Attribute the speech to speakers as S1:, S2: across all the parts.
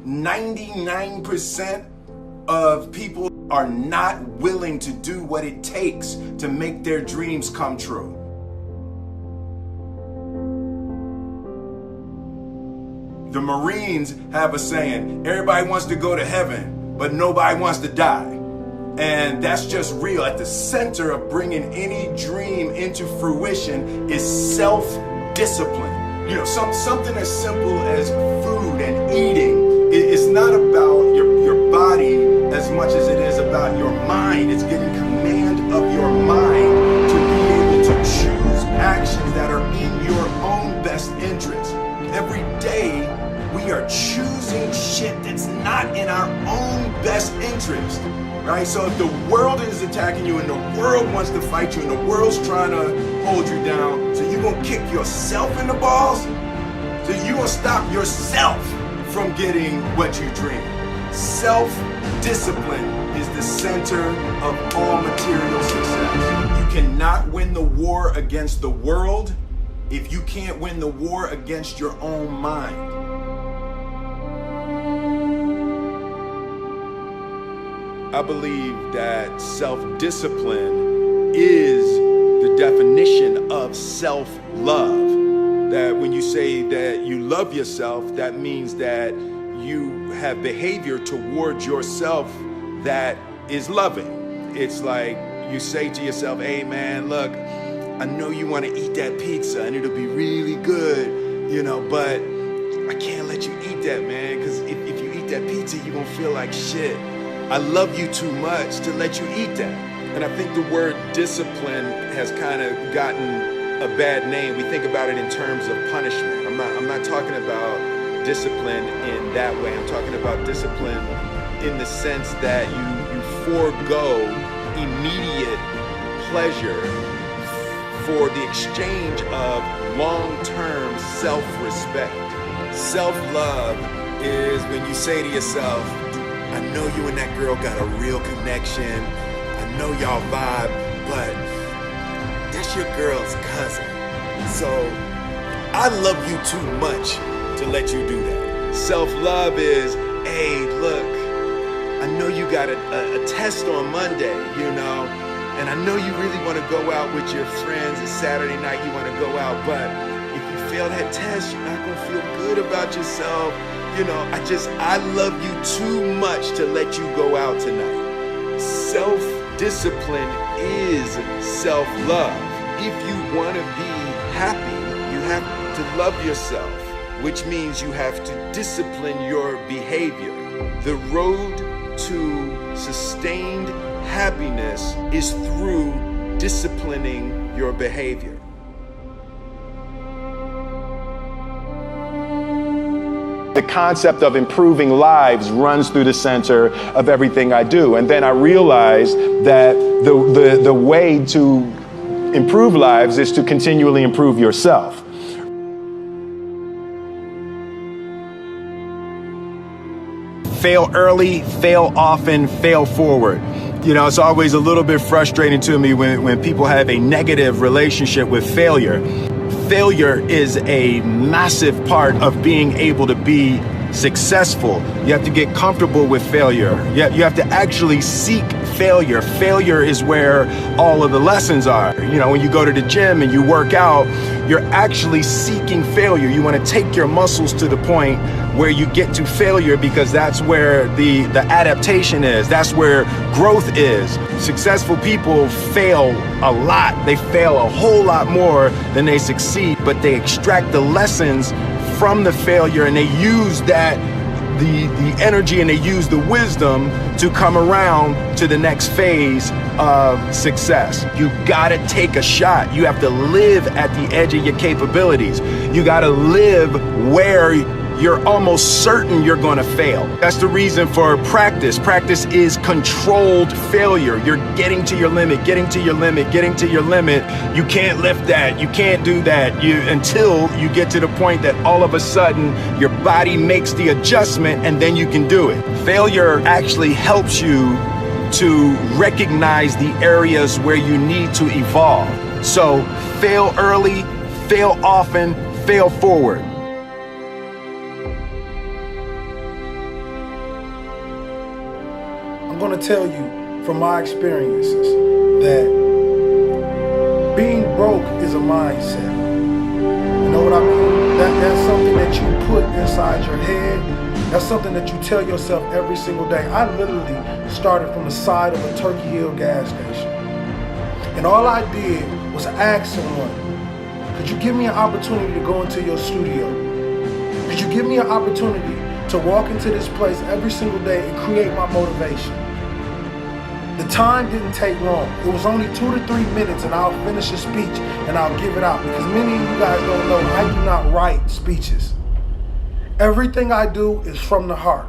S1: 99% of people are not willing to do what it takes to make their dreams come true. The Marines have a saying, everybody wants to go to heaven, but nobody wants to die. And that's just real. At the center of bringing any dream into fruition is self-discipline. You know, something as simple as food and eating. It's not about your body as much as it is about your mind. It's getting command of your mind to be able to choose actions that are in your own best interest. Every day, we are choosing shit that's not in our own best interest, right? So if the world is attacking you and the world wants to fight you and the world's trying to hold you down, so you're gonna kick yourself in the balls? So you're gonna stop yourself from getting what you dream. Self-discipline is the center of all material success. You cannot win the war against the world if you can't win the war against your own mind. I believe that self-discipline is the definition of self-love. That when you say that you love yourself, that means that you have behavior towards yourself that is loving. It's like you say to yourself, hey man, look, I know you want to eat that pizza and it'll be really good, you know, but I can't let you eat that, man, because if you eat that pizza, you're going to feel like shit. I love you too much to let you eat that. And I think the word discipline has kind of gotten a bad name. We think about it in terms of punishment. I'm not talking about discipline in that way. I'm talking about discipline in the sense that you forego immediate pleasure for the exchange of long-term self-respect. Self-love is when you say to yourself, I know you and that girl got a real connection. I know y'all vibe, but that's your girl's cousin. So I love you too much to let you do that. Self-love is, hey, look, I know you got a test on Monday, you know, and I know you really want to go out with your friends. It's Saturday night, you want to go out, but if you fail that test, you're not going to feel good about yourself. You know, I love you too much to let you go out tonight. Self-discipline is self-love. If you want to be happy, you have to love yourself, which means you have to discipline your behavior. The road to sustained happiness is through disciplining your behavior. The concept of improving lives runs through the center of everything I do. And then I realized that the way to improve lives is to continually improve yourself. Fail early, fail often, fail forward. You know, it's always a little bit frustrating to me when people have a negative relationship with failure. Failure is a massive part of being able to be successful. You have to get comfortable with failure. You have to actually seek failure. Failure is where all of the lessons are. You know, when you go to the gym and you work out, you're actually seeking failure. You want to take your muscles to the point where you get to failure, because that's where the adaptation is. That's where growth is. Successful people fail a lot. They fail a whole lot more than they succeed, but they extract the lessons from the failure and they use that, the energy, and they use the wisdom to come around to the next phase of success. You gotta take a shot. You have to live at the edge of your capabilities. You gotta live where you're almost certain you're gonna fail. That's the reason for practice. Practice is controlled failure. You're getting to your limit, getting to your limit, getting to your limit. You can't lift that, you can't do that, until you get to the point that all of a sudden your body makes the adjustment and then you can do it. Failure actually helps you to recognize the areas where you need to evolve. So fail early, fail often, fail forward.
S2: going to tell you from my experiences that being broke is a mindset. You know what I mean? That's something that you put inside your head. That's something that you tell yourself every single day. I literally started from the side of a Turkey Hill gas station. And all I did was ask someone, could you give me an opportunity to go into your studio? Could you give me an opportunity to walk into this place every single day and create my motivation? The time didn't take long. It was only 2 to 3 minutes, and I'll finish a speech and I'll give it out. Because many of you guys don't know, I do not write speeches. Everything I do is from the heart.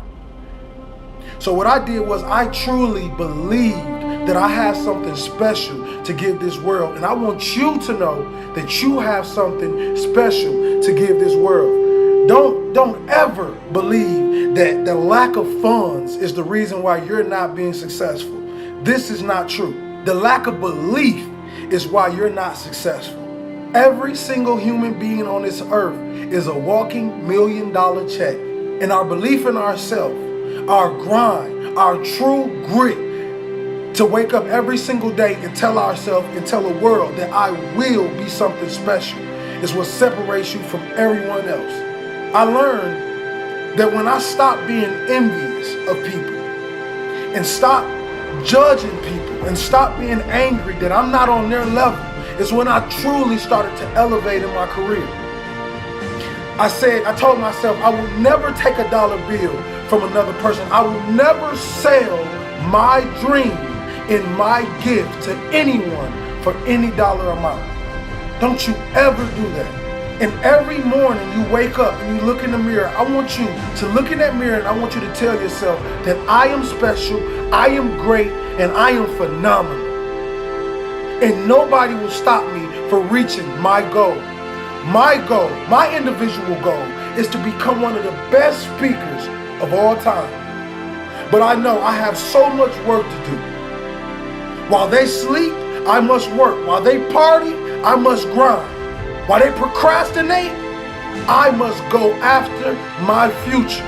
S2: So what I did was I truly believed that I have something special to give this world. And I want you to know that you have something special to give this world. Don't ever believe that the lack of funds is the reason why you're not being successful. This is not true. The lack of belief is why you're not successful. Every single human being on this earth is a walking $1 million check. And our belief in ourselves, our grind, our true grit to wake up every single day and tell ourselves and tell the world that I will be something special is what separates you from everyone else. I learned that when I stopped being envious of people and stopped judging people and stopped being angry that I'm not on their level, is when I truly started to elevate in my career. I told myself I would never take a dollar bill from another person. I will never sell my dream and my gift to anyone for any dollar amount. Don't you ever do that. And every morning you wake up and you look in the mirror, I want you to look in that mirror and I want you to tell yourself that I am special, I am great, and I am phenomenal. And nobody will stop me from reaching my goal. My goal, my individual goal, is to become one of the best speakers of all time. But I know I have so much work to do. While they sleep, I must work. While they party, I must grind. While they procrastinate, I must go after my future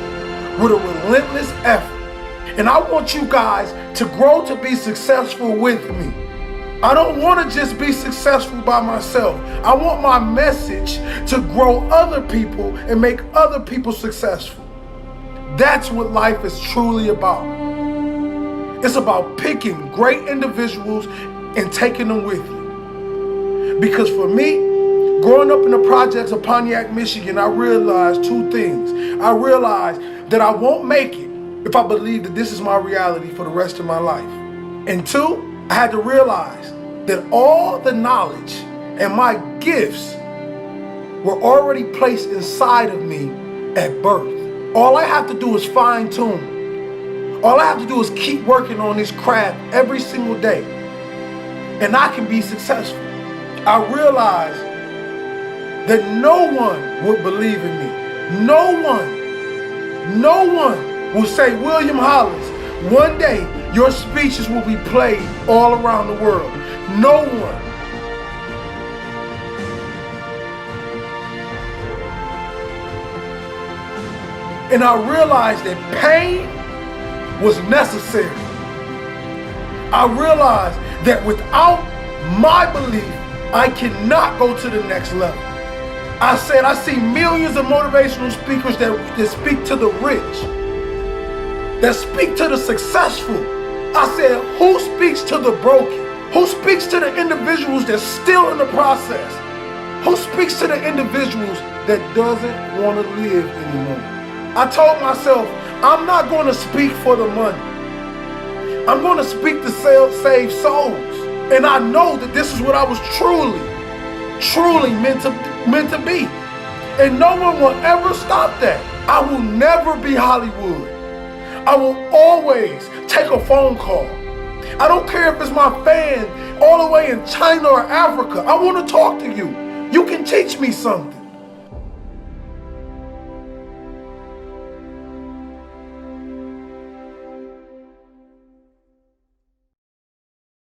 S2: with a relentless effort. And I want you guys to grow to be successful with me. I don't want to just be successful by myself. I want my message to grow other people and make other people successful. That's what life is truly about. It's about picking great individuals and taking them with you. Because for me, growing up in the projects of Pontiac, Michigan, I realized two things. I realized that I won't make it if I believe that this is my reality for the rest of my life. And two, I had to realize that all the knowledge and my gifts were already placed inside of me at birth. All I have to do is fine tune. All I have to do is keep working on this craft every single day, and I can be successful. I realized that no one would believe in me. No one will say, William Hollis, one day your speeches will be played all around the world. No one. And I realized that pain was necessary. I realized that without my belief, I cannot go to the next level. I said, I see millions of motivational speakers that speak to the rich, that speak to the successful. I said, who speaks to the broken? Who speaks to the individuals that's still in the process? Who speaks to the individuals that doesn't want to live anymore? I told myself, I'm not going to speak for the money. I'm going to speak to save souls. And I know that this is what I was truly meant to be. And no one will ever stop that. I will never be Hollywood. I will always take a phone call. I don't care if it's my fan all the way in China or Africa. I want to talk to you. You can teach me something.